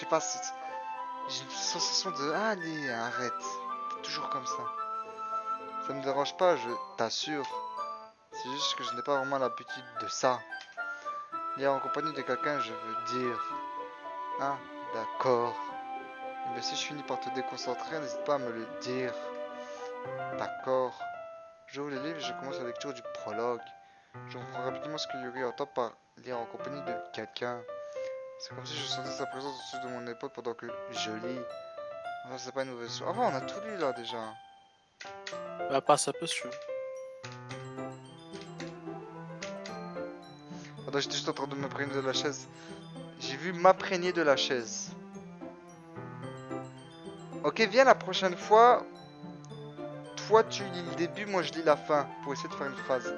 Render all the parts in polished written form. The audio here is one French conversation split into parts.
sais pas, j'ai une sensation de allez, arrête. T'es toujours comme ça. Ça me dérange pas, je t'assure. C'est juste que je n'ai pas vraiment l'habitude de ça. Lire en compagnie de quelqu'un, je veux dire. Ah, d'accord. Mais si je finis par te déconcentrer, n'hésite pas à me le dire. D'accord. J'ouvre le livre et je commence la lecture du prologue. Je comprends rapidement ce que Yuri entend par lire en compagnie de quelqu'un. C'est comme si je sentais sa présence au-dessus de mon épaule pendant que je lis. Enfin, c'est pas une mauvaise chose. Ah, ouais, on a tout lu là déjà. Bah, passe un peu si tu veux. Attends, j'étais juste en train de m'imprégner de la chaise. J'ai vu m'imprégner de la chaise. Ok, viens la prochaine fois. Toi, tu lis le début, moi je lis la fin. Pour essayer de faire une phrase.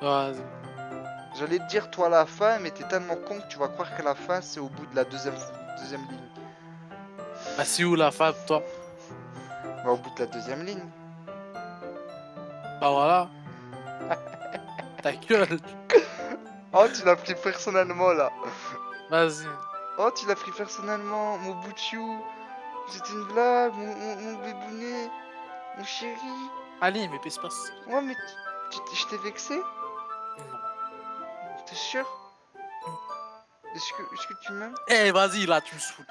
Vas-y. J'allais te dire toi la fin, mais t'es tellement con que tu vas croire que la fin c'est au bout de la deuxième ligne. Bah, c'est où la femme, toi? Bah, au bout de la deuxième ligne. Bah, voilà. Ta gueule. Oh, tu l'as pris personnellement là. Vas-y. Oh, tu l'as pris personnellement, mon bout de chou. C'était une blague, mon bébounet, mon chéri. Allez, mais passe pas. Ouais, mais je t'ai vexé? Non. T'es sûr? Est-ce que tu m'aimes? Eh, vas-y, là, tu me saoules.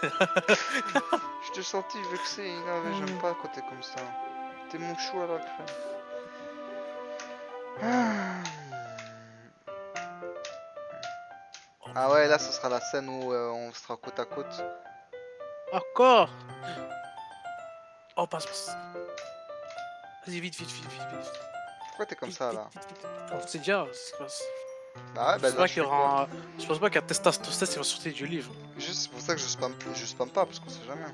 Je te sentis vexé, non, mais j'aime pas quand t'es comme ça. T'es mon chou à la crème. Ah. Ah ouais, là ce sera la scène où on sera côte à côte. Encore. Oh, passe. Vas-y, vite, vite, vite, vite, vite. Pourquoi t'es comme Vite, ça vite, là? vite, vite. On sait déjà ce qui se passe. Bah ouais, Je bah pense là pas je qu'il y fais quoi? aura Je pense pas qu'il y a Test, il va sortir du livre. Juste c'est pour ça que je spam pas, parce qu'on sait jamais.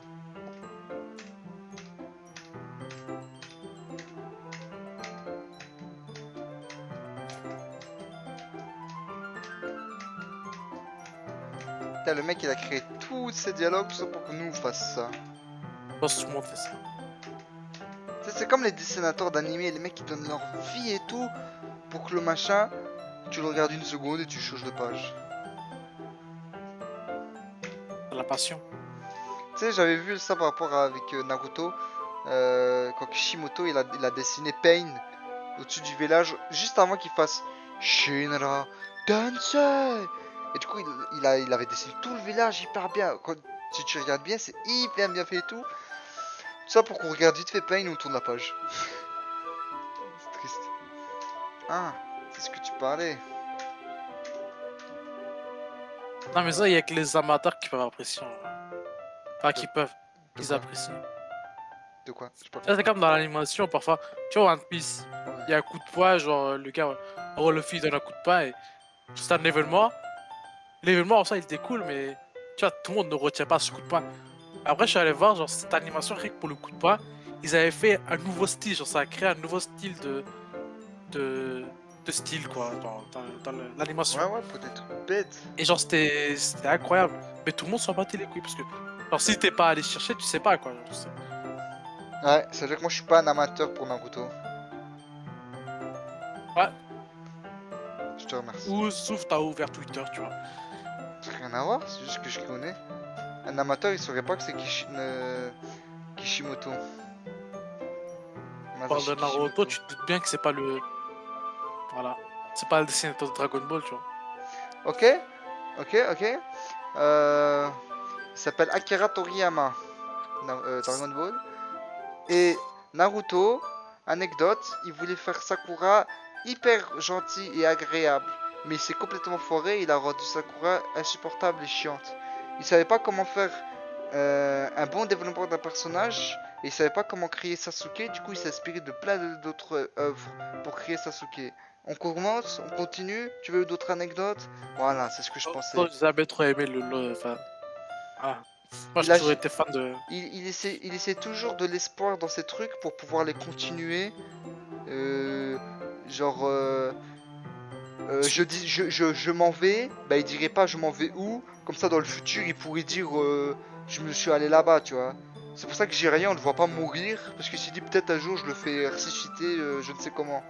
Putain, le mec il a créé tous ces dialogues tout ça pour que nous on fasse ça. Je pense que tout le monde fait ça. Tu sais, c'est comme les dessinateurs d'animés, les mecs qui donnent leur vie et tout pour que le machin, tu le regardes une seconde et tu changes de page. C'est la passion. Tu sais, j'avais vu ça par rapport avec Naruto, quand Kishimoto il a dessiné Pain au-dessus du village, juste avant qu'il fasse Shinra Tensei. Et du coup, il avait dessiné tout le village hyper bien. Si tu regardes bien, c'est hyper bien fait et tout. Tout ça pour qu'on regarde vite fait Pain et on tourne la page. C'est triste. Ah, c'est ce que tu parlais. Non, mais ça, il y a que les amateurs qui peuvent apprécier, en vrai. Enfin, De, qui peuvent, de qu'ils quoi? apprécient. De quoi? J'ai pas Ça, c'est compris. comme dans l'animation, parfois. Tu vois, One Piece, il y a Ouais. un coup de poing, genre, le gars, oh, le fils donne un coup de poing, et c'est un événement. L'événement, en soi, il était cool, mais tu vois, tout le monde ne retient pas ce coup de poing. Après, je suis allé voir, genre, cette animation, rien que pour le coup de poing, ils avaient fait un nouveau style, genre, ça a créé un nouveau style de, de style, quoi, dans Ouais, l'animation. ouais, pour des trucs bêtes. Et genre, c'était incroyable. Mais tout le monde s'en battait les couilles, parce que, genre, si t'es pas allé chercher, tu sais pas, quoi. Genre, Ouais, ça veut dire que moi je suis pas un amateur pour Naruto. ouais, Je te remercie. ou sauf t'as ouvert Twitter, tu vois. Ça n'a rien à voir, c'est juste que je connais. Un amateur il saurait pas que c'est Kishimoto. Parle de Masashi Naruto, Kishimoto. tu te doutes bien que c'est pas le. Voilà. C'est pas le dessinateur de Dragon Ball, tu vois. Ok, ok. Il s'appelle Akira Toriyama, Dragon Ball. Et Naruto, anecdote, il voulait faire Sakura hyper gentil et agréable. Mais il s'est complètement foiré, il a rendu Sakura insupportable et chiante. Il savait pas comment faire un bon développement d'un personnage, et il savait pas comment créer Sasuke, du coup il s'est inspiré de plein d'autres œuvres pour créer Sasuke. On commence, on continue, tu veux d'autres anecdotes? Voilà, c'est ce que je Toi, pensais. j'ai jamais trop aimé enfin, voilà. Moi, j'ai Il, a, toujours été fan de. il essaie toujours de l'espoir dans ces trucs pour pouvoir les continuer. Euh, genre, je m'en vais, bah il dirait pas je m'en vais où, comme ça dans le futur il pourrait dire je me suis allé là-bas, tu vois. C'est pour ça que Jiraiya on le voit pas mourir, parce qu'il s'est dit peut-être un jour je le fais ressusciter, je ne sais comment.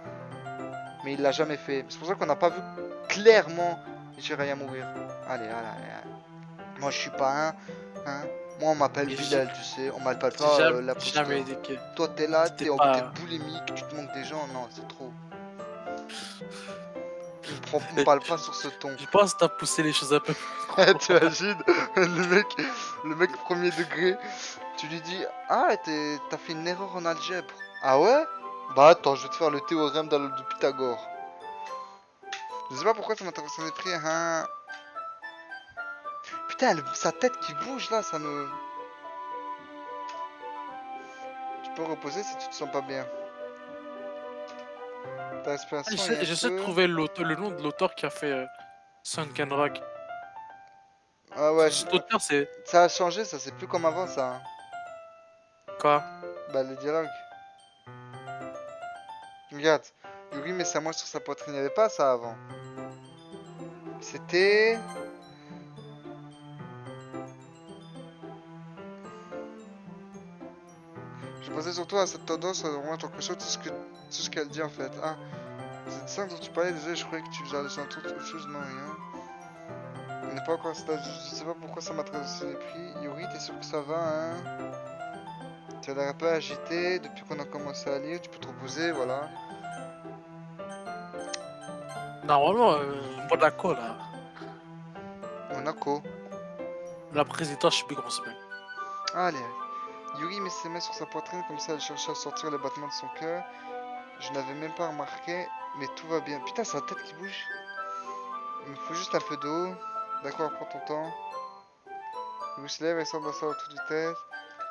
Mais il l'a jamais fait. C'est pour ça qu'on n'a pas vu clairement Jiraiya mourir. Allez, allez, allez. Moi, je suis pas un. Hein. Moi, on m'appelle Et Bilal, tu sais. On m'appelle j'ai pas jamais, l'imposteur. jamais dit que Toi, t'es là, t'étais t'es pas. boulimique, tu te manques des gens. Non, c'est trop. On parle pas sur ce ton. Je pense que t'as poussé les choses un peu plus trop. Tu imagines le mec premier degré, tu lui dis ah t'as fait une erreur en algèbre. Ah ouais? Bah attends, je vais te faire le théorème de Pythagore. Je sais pas pourquoi ça m'a traversé l'esprit. Hein. Putain, sa tête qui bouge là, ça me. Tu peux reposer si tu te sens pas bien. Ta respiration est un J'essaie de peu. trouver le nom de l'auteur qui a fait Sunken Rock. Ah ouais, Cet auteur, c'est ça a changé, ça c'est plus comme avant ça. Hein. quoi? Bah les dialogues. Regarde, Yuri met sa main sur sa poitrine, il n'y avait pas ça avant. C'était. Je pensais surtout à cette tendance à vraiment quelque chose, c'est ce qu'elle dit en fait. Ah, c'est ça dont tu parlais, désolé, je croyais que tu faisais allusion à autre chose, non, rien. On n'est pas encore à ce stade, je sais pas pourquoi ça m'a traversé l'esprit. Yuri, t'es sûr que ça va, hein? Tu as l'air un peu agité depuis qu'on a commencé à lire, tu peux te reposer, voilà. Normalement, Monaco, là. Monaco. La présidence, je sais plus comment ça s'appelle. Allez, Yuri met ses mains sur sa poitrine comme ça elle cherchait à sortir les battements de son cœur. Je n'avais même pas remarqué, mais tout va bien. Putain, c'est la tête qui bouge. Il me faut juste un peu d'eau. D'accord, prends ton temps. Il se lève et sort de la salle à toute vitesse.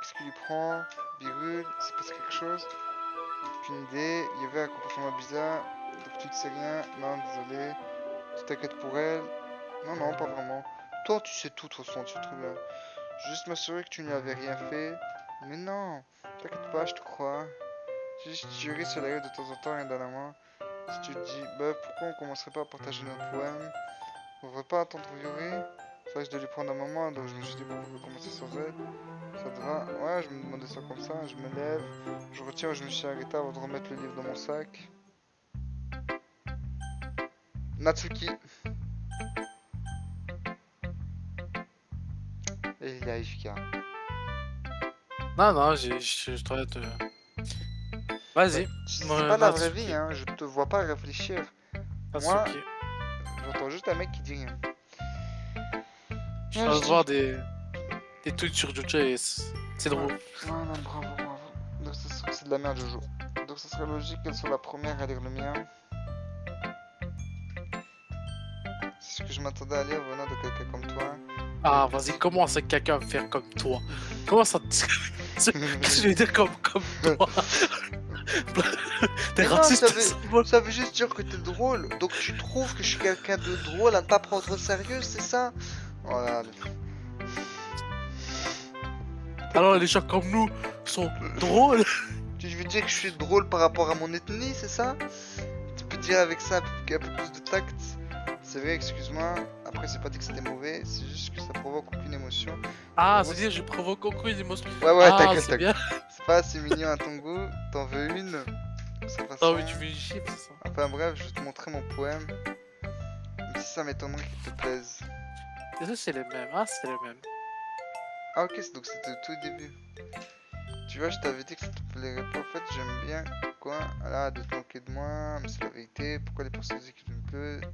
Qu'est-ce qu'il lui prend? Virgule, il se passe quelque chose? Aucune idée. Il y avait un comportement bizarre. Donc tu ne sais rien. Non, désolé. Tu t'inquiètes pour elle? Non, non, pas vraiment. Toi, tu sais tout, de toute façon, tu sais très bien. Je veux juste m'assurer que tu n'y avais rien fait. Mais non, t'inquiète pas, je te crois. J'ai juste juré sur la règle de temps en temps, rien dans la main. Si tu te dis, bah pourquoi on commencerait pas à partager nos poèmes? On devrait pas attendre Yuri. C'est vrai que je dois lui prendre un moment, donc je me suis dit pourquoi on peut commencer sans elle. Ça te va? Ouais, je me demandais ça comme ça, je me lève, je retire, je me suis arrêté avant de remettre le livre dans mon sac. Natsuki. Et il est AFK. Non, non, je train de. Vas-y, C'est pas la vraie vie, Natsuki. hein, je te vois pas réfléchir. Moi, Natsuki. j'entends juste un mec qui dit rien. Je Ouais, viens je de dis. voir des tweets sur Jojo et c'est drôle. Ouais, non, bravo, bravo. Donc c'est de la merde, Jojo. Donc ça serait logique qu'elle soit la première à lire le mien. C'est ce que je m'attendais à lire venant de quelqu'un comme toi. Ah, vas-y, commence avec quelqu'un à faire comme toi. Comment ça Qu'est-ce que je vais dire comme toi? T'es Mais non, raciste, c'est bon. ça veut juste dire que t'es drôle. Donc tu trouves que je suis quelqu'un de drôle à ne pas prendre au sérieux, c'est ça? Voilà. Alors les gens comme nous sont drôles. Tu veux dire que je suis drôle par rapport à mon ethnie, c'est ça? Tu peux dire avec ça un peu plus de tact. C'est vrai, excuse-moi. Après, c'est pas dit que c'était mauvais, c'est juste que ça provoque aucune émotion. Ah, Moi, c'est-à-dire je provoque aucune émotion. Ouais, Ah, t'inquiète, c'est bien. t'inquiète. C'est pas assez mignon à ton goût, t'en veux une? De sa Ah façon. oui, tu veux une chiffre, c'est ça. Enfin bref, je vais te montrer mon poème. Même si ça m'étonnerait qu'il te plaise. Et ça, c'est les mêmes. Ah, c'est les mêmes. Ah ok, donc c'était au tout début. Tu vois, je t'avais dit que ça te plairait pas. En fait, j'aime bien quoi. Là, de te moquer de moi, mais c'est la vérité. Pourquoi les personnes disent que tu me plais?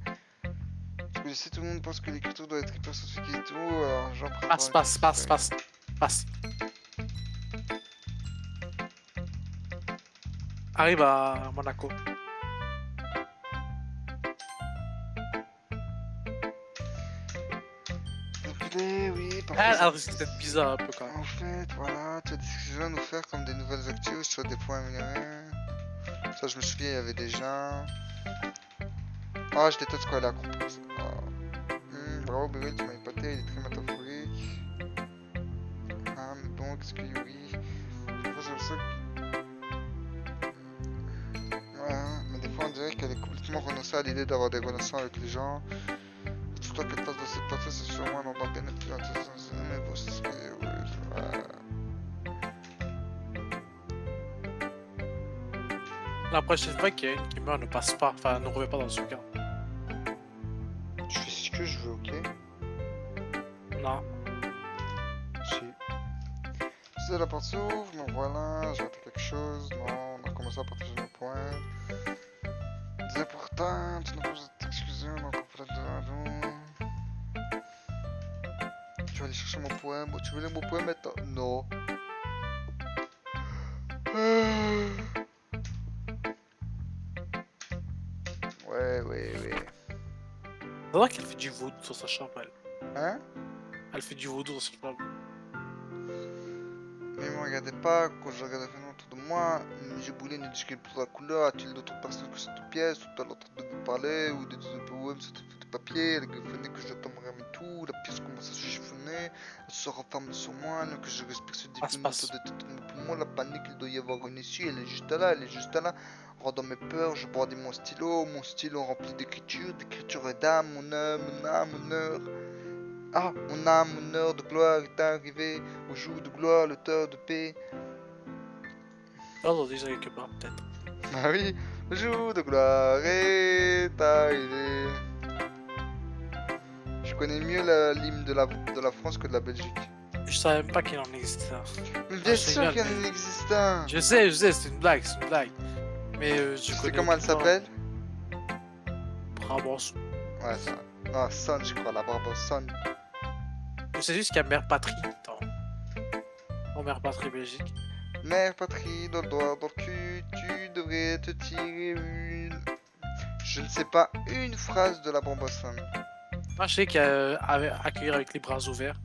Parce que si tout le monde pense que l'écriture doit être hyper sophistiquée et tout, alors j'en préfère. Passe. Arrive à Monaco. Enculé, oui, Ah, parfois. alors c'est peut-être bizarre un peu quand même. En fait, voilà, tu as des sujets à nous faire comme des nouvelles actus sur des points améliorés. Ça, je me souviens, il y avait déjà. Ah, je déteste quand elle a compris ça. Bravo, Beryl, tu m'as épaté, il est très métaphorique. Ah, mais bon, qu'est-ce que Yuri? Parfois, c'est ça ouais, mais des fois, on dirait qu'elle est complètement renoncée à l'idée d'avoir des relations avec les gens. Tout toi qu'elle passe de cette partie, c'est sûrement un endroit bien plus intéressant. Mais bon, c'est ce que. Ouais. La prochaine fois qu'il y a une qui meurt, ne passe pas. Enfin, ne remet pas dans ce cas. Je fais ce que je veux, ok? Non. la porte s'ouvre, mais voilà, j'ai raté quelque chose. Non, on a commencé à partager nos points. C'est important, tu n'as pas besoin de t'excuser, on a encore plein de radeaux. Je vais aller chercher mon poème. Tu veux lire mon poème maintenant? Non. Ouais. C'est vrai qu'elle fait du vaudou sur sa chambre, elle. Hein? Elle fait du vaudou sur sa chambre. Mais me regardez pas, quand je regarde rien autour de moi, j'ai boulé une discute pour la couleur, a-t-il d'autres personnes que cette pièce, ou elle est en train de vous parler, ou des poèmes sur des papiers, elle venait que je tomberai à tout, la pièce commence à se chiffonner, elle se referme sur moi, que je respire ce diffus Passe. autour de tout mon poumon, la panique, il doit y avoir une issue, elle est juste là, Rendant mes peurs, je brandis mon stylo rempli d'écriture et d'âme, mon âme, mon heure. Ah, mon âme, mon heure de gloire est arrivée, au jour de gloire, l'auteur de paix. Oh, déjà quelque part, peut-être. Ah oui, le jour de gloire est arrivé. Je connais mieux l'hymne de la France que de la Belgique. Je savais même pas qu'il en existait un. Mais bien c'est sûr génial, qu'il y en mais- existe un. Je sais, c'est une blague, c'est une blague. Mais Tu je sais connais comment elle aucunement. s'appelle? Brabant. Ouais, ça. Non, Son, je crois, la barbe Son. Je sais juste qu'il y a Mère Patrie en Mère Patrie Belgique. Mère patrie, dans le doigt, dans le cul, tu devrais te tirer une. Je ne sais pas une phrase de la bombe Son. Moi, je sais qu'il y a accueillir avec les bras ouverts.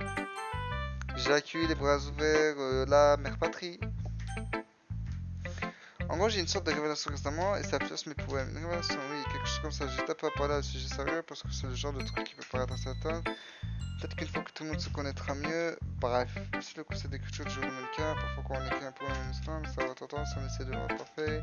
J'ai accueilli les bras ouverts la mère patrie. En gros, j'ai une sorte de révélation récemment et ça pioche mes poèmes. Une révélation, oui, quelque chose comme ça. J'ai tapé à parler à ce sujet sérieux parce que c'est le genre de truc qui peut paraître assez atteint. Peut-être qu'une fois que tout le monde se connaîtra mieux. Bref, c'est le conseil d'écriture de Jérôme Monca. Parfois, quand on écrit un poème en islam, ça va tendance, on essaie de le rendre parfait.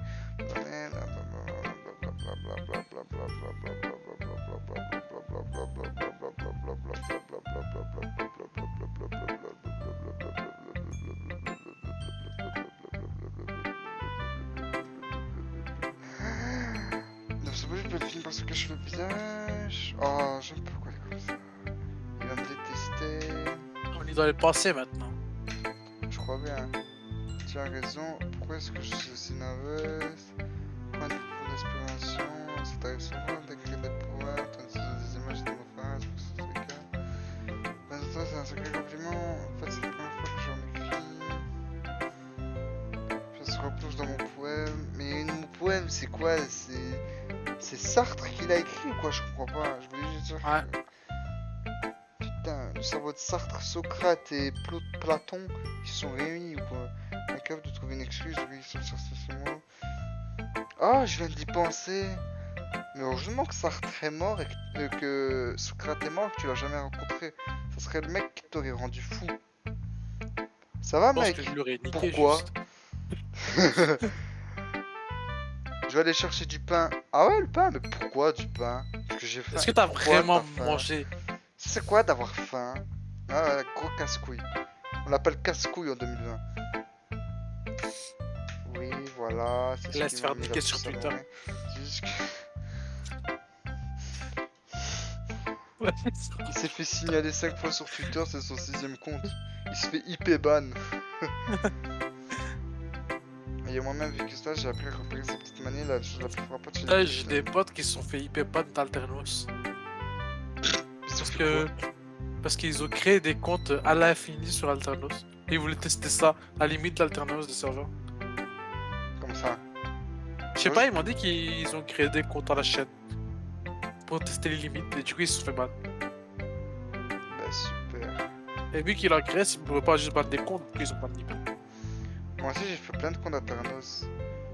C'est pas juste le film parce que je fais le visage. Oh, j'aime pas pourquoi il est comme ça. Il va me détester. On est dans les pensées maintenant. Je crois bien. Tu as raison. Pourquoi est-ce que je suis aussi nerveuse? Point de vue d'inspiration. Ça t'arrive souvent d'écrire des poèmes, tandis des images et des mots phrases pour ce truc là. Ben, ça, c'est un sacré compliment. En fait, c'est la première fois que j'en écris. Je se replonge dans mon poème. Mais mon poème, c'est quoi? C'est Sartre qui l'a écrit ou quoi? Je comprends pas. Je voulais juste dire. Ouais. Putain, le cerveau de Sartre, Socrate et Platon, ils sont réunis ou quoi? Incapable de trouver une excuse, oui, ils sont cherchés chez moi. Ah, je viens d'y penser. Mais heureusement que Sartre est mort et que Socrate est mort et que tu l'as jamais rencontré. Ça serait le mec qui t'aurait rendu fou. Ça va, Je pense mec? que je l'aurais niqué Pourquoi? juste. Je vais aller chercher du pain. Ah ouais, le pain? Mais pourquoi du pain? Parce que j'ai faim. Est-ce que t'as Pourquoi vraiment faim? mangé? C'est quoi d'avoir faim? Ah, gros casse-couille. On l'appelle casse-couille en 2020. Oui, voilà. C'est Laisse ce qui faire m'a mis niquer la sur puce à Twitter. l'oreille. C'est juste que- Il s'est fait signaler 5 fois sur Twitter, c'est son 6ème compte. Il se fait IP ban. Et moi-même, vu que ça, j'ai appris à repérer sa petite manie, la chose la plus frappante chez les J'ai des potes qui se sont fait hyper ban d'Alternos. Parce Parce qu'ils ont créé des comptes à l'infini sur Alternos. Et ils voulaient tester ça, à la limite de l'Alternos des serveurs. Comme ça. Je sais Ouais, pas, je- ils m'ont dit qu'ils ont créé des comptes à la chaîne. Pour tester les limites. Et du coup, ils se sont fait ban. Bah super. Et vu qu'ils l'ont créé, ils ne pouvaient pas juste ban des comptes, du coup, ils ont ban limite. Moi aussi, j'ai fait plein de comptes à Ternos.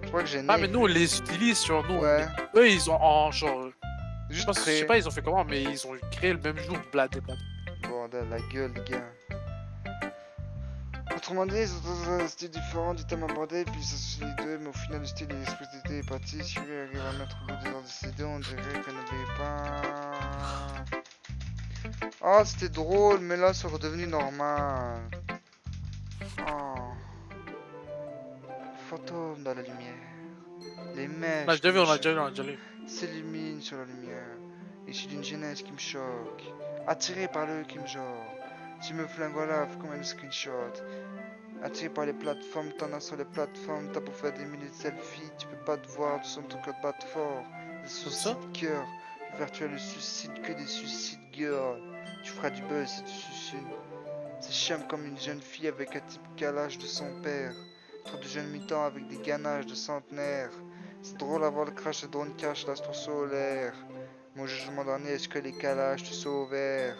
Je crois que j'ai Ah, mais nous, on les utilise sur nous. Ouais. Eux, ils ont en genre. Je Juste pense, je créé. sais pas, ils ont fait comment, mais ils ont créé le même jour, blad et blad. Bordel, la gueule, les gars. Autrement dit, ils ont un style différent du thème abordé, puis ça se les deux, mais au final, le style et l'esprit d'été est parti. Si lui arrive à mettre au bout des ordres décidés, on dirait qu'elle n'obéit pas. Oh, c'était drôle, mais là, c'est redevenu normal. Oh. Fantôme dans la lumière. Les On a mèches déjà qui vu, me on a déjà vu, on a chagrinent déjà vu. s'illuminent sur la lumière. Issu d'une jeunesse qui me choque. Attiré par le qui me genre. Tu me flingues, voilà, comme un screenshot. Attiré par les plateformes, t'en as sur les plateformes, t'as pour faire des milliers de selfies, tu peux pas te voir, tu sens ton cœur battre fort. Des Comme ça? suicides cœur, virtuel le suicide, que des suicides girl. Tu feras du buzz si tu suicides. C'est chiant comme une jeune fille avec un type qu'à l'âge de son père. Trop de jeunes mutants avec des ganaches de centenaires. C'est drôle à voir le crash de drone cache l'astre solaire. Mon jugement dernier, est-ce que les calages te sauvèrent?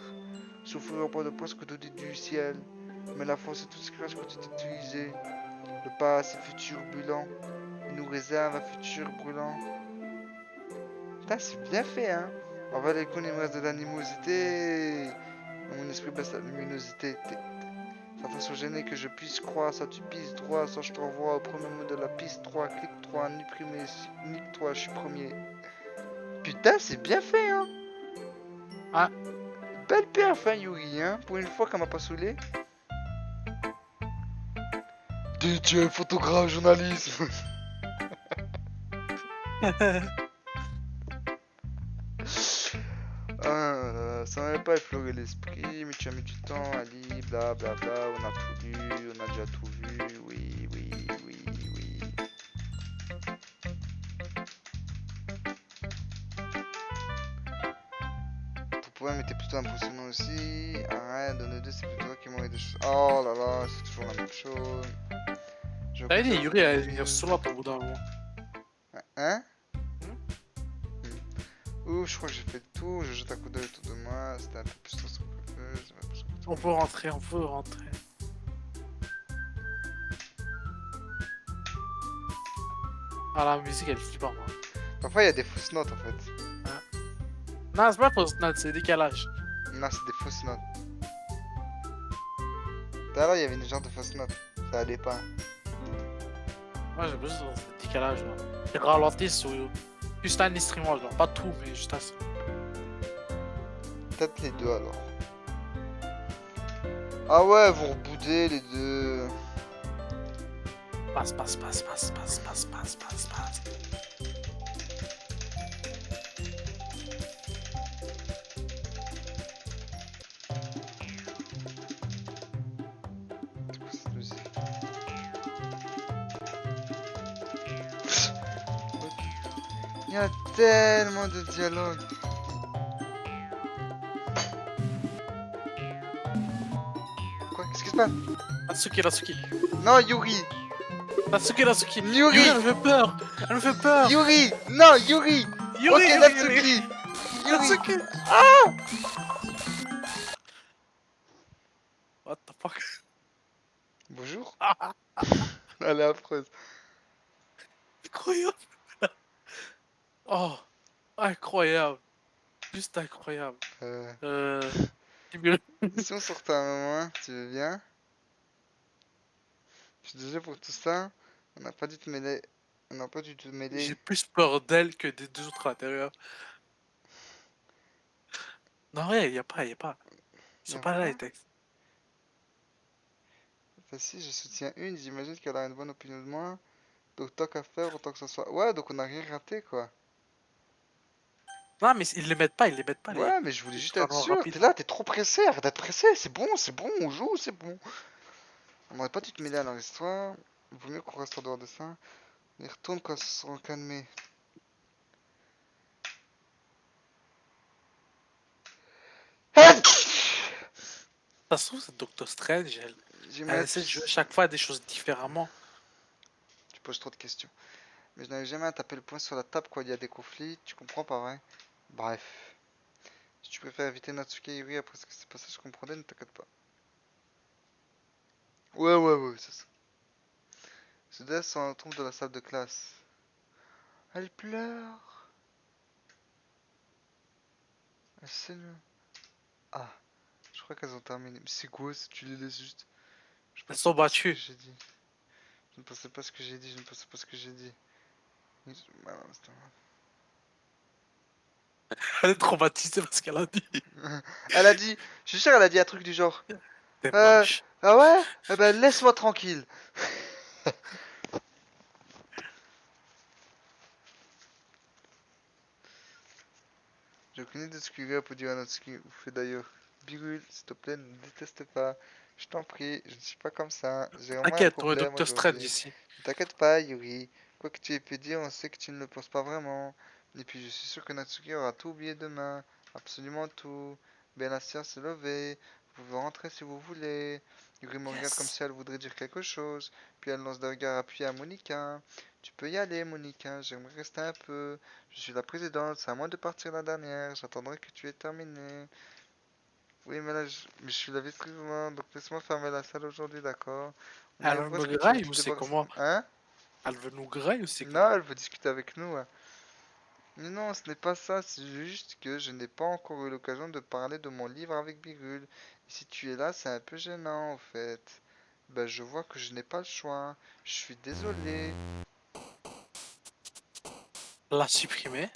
Souffrir au point de presque que tout dit du ciel. Mais la force est tout ce qui reste quand tu t'es utilisé. Le passé fut turbulent. Il nous réserve un futur brûlant. Putain, c'est bien fait, hein. En va les coups, il me reste de l'animosité. Dans mon esprit baisse la luminosité. Sa façon gênée que je puisse croire, ça tu pisses droit, ça je t'envoie au premier mot de la piste 3, clic 3, ni primé, nique toi, je suis premier. Putain, c'est bien fait, hein. Ah, Belle perf, hein, Yuri, hein. Pour une fois qu'elle m'a pas saoulé. DJ, photographe, journaliste. Ah, ça m'avait pas effleuré l'esprit, mais tu as mis du temps, Ali, bla bla bla, on a tout lu, on a déjà tout vu, oui, oui, oui, oui. Ton poème était plutôt impressionnant aussi. Arrête, de nous deux, c'est plutôt toi qui m'aurais des choses. Oh là là, c'est toujours la même chose. Je t'avais dit, préfère Yuri allait plus. devenir saoulante au bout d'un moment. Hein? Hmm. Ouf, je crois que j'ai fait le tour, je jette un coup d'œil autour de moi, c'était un peu plus stressant que prévu, ça va plus On peut rentrer, on peut rentrer. Ah, la musique, elle est pas moi. Parfois, il y a des fausses notes en fait. Ah. Non, c'est pas fausse note, c'est décalage. Non, c'est des fausses notes. Tout à l'heure, il y avait une genre de fausses notes. Ça allait pas. Moi, j'ai besoin de décalage, genre. Et ralentir sur. Juste un instrument, genre. Pas tout, mais juste un instrument. Peut-être les deux alors. Ah ouais, vous reboudez les deux. Passe, passe, passe, passe, passe, passe, passe, passe, passe. C'est quoi cette musique? Il y a tellement de dialogues. Quoi? Qu'est-ce qui se passe? Natsuki, Natsuki. Non, Yuri! Natsuki, Natsuki. Yuri! Yuri, elle me fait peur. Elle me fait peur. Yuri! Non, Yuri! Yuri, Ok, Yuri, Natsuki! Yuri. Yuri! Natsuki. What the fuck? Bonjour. Ah, Elle est affreuse. incroyable. Oh, incroyable. Juste incroyable. Euh... Euh. Tiburon. Si on sortait un moment, tu veux bien? Je suis désolé pour tout ça. On n'a pas dû te mêler. On n'a pas dû te J'ai mêler. plus peur d'elle que des deux autres à l'intérieur. Non, ouais, y a pas, y a pas. Ils Y sont a pas là, les pas? textes. Enfin, si, je soutiens une, j'imagine qu'elle a une bonne opinion de moi. Donc, tant qu'à faire, autant que ça soit. Ouais, donc on n'a rien raté, quoi. Non, mais ils les mettent pas, ils les mettent pas, Ouais, mais je voulais les juste être talents sûr. rapides. T'es là, t'es trop pressé. Arrête d'être pressé. C'est bon, on joue, c'est bon. On n'aurait pas dû te mêler à leur histoire. Il vaut mieux qu'on reste en dehors de ça. On y retourne quand ils se seront calmés. De toute façon, c'est Doctor Strange, elle J'aimerais. essaie de jouer à chaque fois des choses différemment. Tu poses trop de questions. Mais je n'arrive jamais à taper le poing sur la table quand il y a des conflits. Tu comprends pas, vrai? Bref. Si tu préfères éviter Natsuki et Yuri après ce que c'est passé, je comprendrais, ne t'inquiète pas. Ouais, c'est ça. Soudain, s'en retrouve dans la salle de classe. Elle pleure. Elle s'émeut. Ah, je crois qu'elles ont terminé. Mais c'est quoi si tu les laisses juste? Je Elles pensais sont pas ce que battues. j'ai dit. Je ne pensais pas ce que j'ai dit, je ne pensais pas ce que j'ai dit. Bah non, c'était Elle est traumatisée parce qu'elle a dit. Elle a dit, je suis sûr, elle a dit un truc du genre. T'es Euh, moche. ah ouais? Eh ben laisse-moi tranquille. J'ai aucune idée de ce qu'il y a pour dire à Natsuki, ou fait d'ailleurs. Birul, s'il te plaît, ne déteste pas. Je t'en prie, je ne suis pas comme ça. J'ai vraiment un T'inquiète, on est problème Docteur Strange aujourd'hui. ici. Ne t'inquiète pas, Yuri. Quoi que tu aies pu dire, on sait que tu ne le penses pas vraiment. Et puis, je suis sûr que Natsuki aura tout oublié demain. Absolument tout. Benassia s'est levée. Vous pouvez rentrer si vous voulez. Yuri me regarde comme Yes. si elle voudrait dire quelque chose. Puis elle lance des regards appuyés à Monica. Tu peux y aller, Monica. J'aimerais rester un peu. Je suis la présidente. C'est à moi de partir la dernière. J'attendrai que tu aies terminé. Oui, mais là, mais je suis la vice-présidente. Donc laisse-moi fermer la salle aujourd'hui, d'accord? Mais Elle où me est-ce que tu veux que graille tu ou c'est débarques? comment? Hein? Elle veut nous graille ou c'est Non, comment? elle veut discuter avec nous, ouais. Mais non, ce n'est pas ça, c'est juste que je n'ai pas encore eu l'occasion de parler de mon livre avec Birul. Et si tu es là, c'est un peu gênant, en fait. Ben, je vois que je n'ai pas le choix. Je suis désolé. Elle l'a supprimé.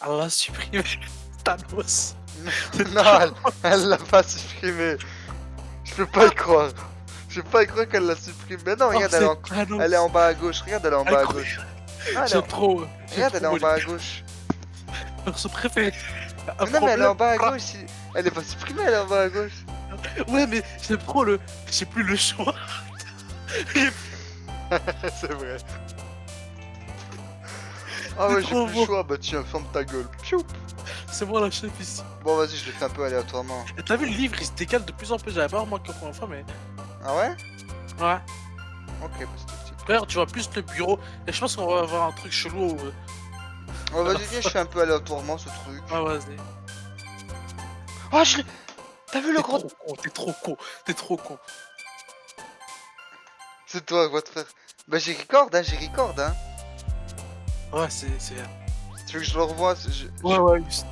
Elle l'a supprimé. Thanos. C'est Non, trop- elle l'a pas supprimé. Je peux pas y croire. Je peux pas y croire qu'elle l'a supprimé. Mais non, Oh, regarde, c'est elle est Thanos. en bas à gauche. Regarde, elle est en bas à gauche. Incroyable. Non, J'ai trop. J'ai regarde, elle est trop en mon bas à gauche. perso préféré. Un Mais non, mais elle est en problème. bas à gauche. Elle est pas supprimée, elle est en bas à gauche. Ouais, mais j'aime trop le. J'ai plus le choix. C'est vrai. Ah C'est ouais, j'ai trop plus le beau. choix. Bah tiens, ferme ta gueule. Piou. C'est moi la chef ici. Bon, vas-y, je le fais un peu aléatoirement. Et t'as vu le livre, il se décale de plus en plus. J'avais pas remarqué la première fois, mais. Ah ouais? Ouais. Ok, bah c'était petit. D'ailleurs, tu vois plus le bureau. Et je pense qu'on va avoir un truc chelou. Oh, vas-y, viens, je fais un peu aléatoirement ce truc. Ah, vas-y. Ah, je l'ai. T'as vu le T'es gros. trop con, t'es trop con, t'es trop con. C'est toi, quoi te faire. Bah, j'ai record, hein. Ouais, c'est. Tu veux que je le revoie? Ouais, ouais, juste.